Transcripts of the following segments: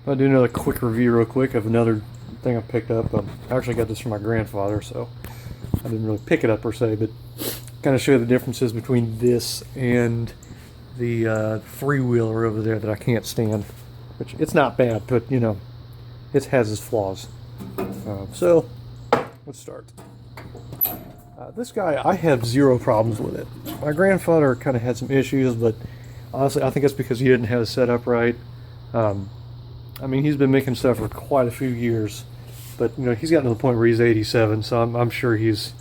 I'll do another quick review real quick of another thing I picked up. I actually got this from my grandfather, so I didn't really pick it up per se, but kind of show the differences between this and the three-wheeler over there that I can't stand. Which, it's not bad, but, you know, it has its flaws. So, let's start. This guy, I have zero problems with it. My grandfather kind of had some issues, but honestly, I think it's because he didn't have it set up right. I mean, he's been making stuff for quite a few years, but you know, he's gotten to the point where he's 87, so I'm sure he's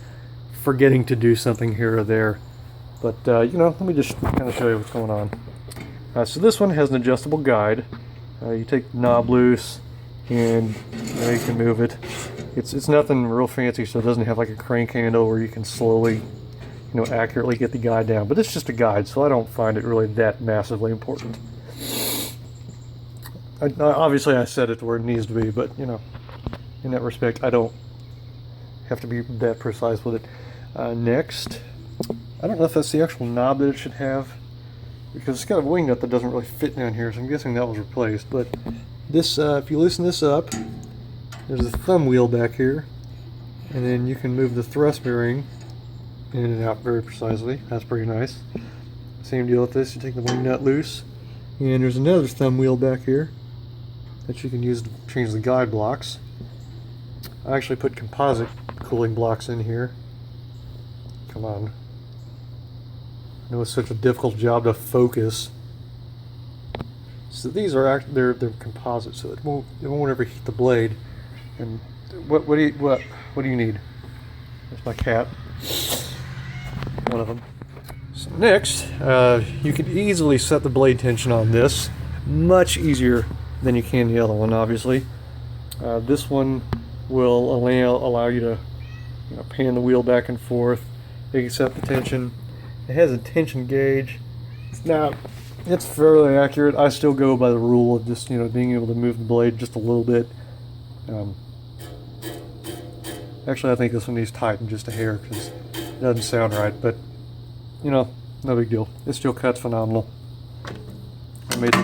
forgetting to do something here or there. But you know, let me just kind of show you what's going on. So this one has an adjustable guide. You take the knob loose, and you know, you can move it. It's nothing real fancy, so it doesn't have like a crank handle where you can slowly, you know, accurately get the guide down. But it's just a guide, so I don't find it really that massively important. Obviously, I set it to where it needs to be, but you know, in that respect, I don't have to be that precise with it. Next, I don't know if that's the actual knob that it should have, because it's got a wing nut that doesn't really fit down here, so I'm guessing that was replaced. But this, if you loosen this up, there's a thumb wheel back here, and then you can move the thrust bearing in and out very precisely. That's pretty nice. Same deal with this. You take the wing nut loose, and there's another thumb wheel back here that you can use to change the guide blocks. I actually put composite cooling blocks in here. Come on. I know it's such a difficult job to focus. So these are they're composite, so it won't ever heat the blade. And what do you need? There's my cat. One of them. So next, you can easily set the blade tension on this. Much easier than you can the other one, obviously. This one will allow you to, you know, pan the wheel back and forth. You can set the tension. It has a tension gauge. Now, it's fairly accurate. I still go by the rule of just, you know, being able to move the blade just a little bit. Actually, I think this one needs tightened just a hair because it doesn't sound right, but you know, no big deal. It still cuts phenomenal. I made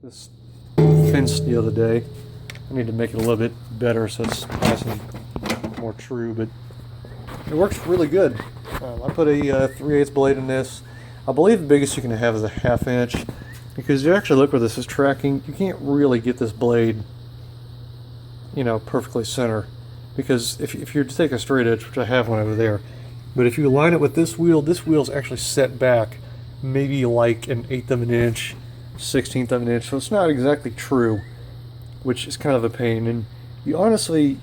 this fence the other day. I need to make it a little bit better so it's nice and more true, but it works really good. I put a 3/8 blade in this. I believe the biggest you can have is a 1/2 inch, because if you actually look where this is tracking, you can't really get this blade, you know, perfectly center. Because if you're to take a straight edge, which I have one over there, but if you align it with this wheel's actually set back maybe like an 1/8 of an inch, 1/16 of an inch, so it's not exactly true, which is kind of a pain. And you honestly,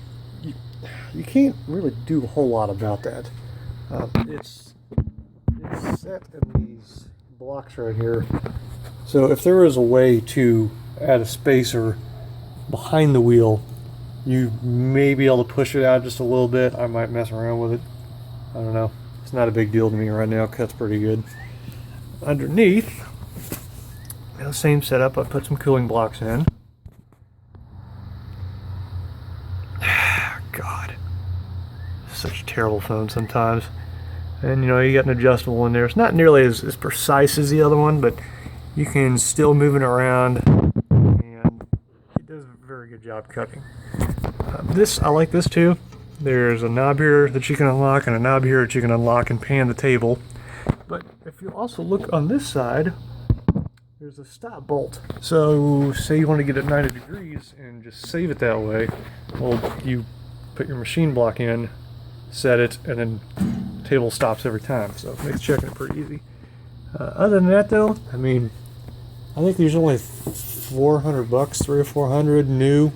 you can't really do a whole lot about that. It's set in these blocks right here. So if there was a way to add a spacer behind the wheel, you may be able to push it out just a little bit. I might mess around with it. I don't know. It's not a big deal to me right now. It cuts pretty good. Underneath, the same setup. I put some cooling blocks in. God, such a terrible phone sometimes. And you know, you got an adjustable in there. It's not nearly as precise as the other one, but you can still move it around, and it does a very good job cutting. I like this too. There's a knob here that you can unlock and a knob here that you can unlock and pan the table. But if you also look on this side, there's a stop bolt. So say you want to get it 90 degrees and just save it that way. Well, you put your machine block in, set it, and then the table stops every time. So it makes checking it pretty easy. Other than that though, I mean, I think there's only $400, 300 or 400 new.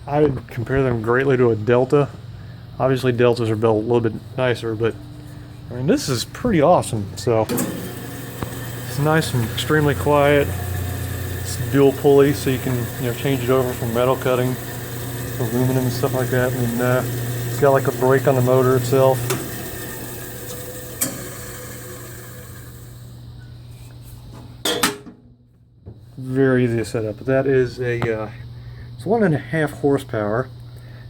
I would compare them greatly to a Delta. Obviously Deltas are built a little bit nicer, but I mean, this is pretty awesome. So it's nice and extremely quiet. It's dual pulley, so you can, you know, change it over from metal cutting to aluminum and stuff like that. And it's got like a brake on the motor itself. Very easy to set up. But that is it's 1.5 horsepower,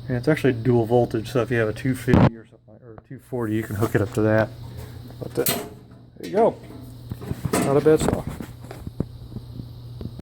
and it's actually dual voltage. So if you have a 250 or something, or 240, you can hook it up to that. But there you go. Not a bad saw.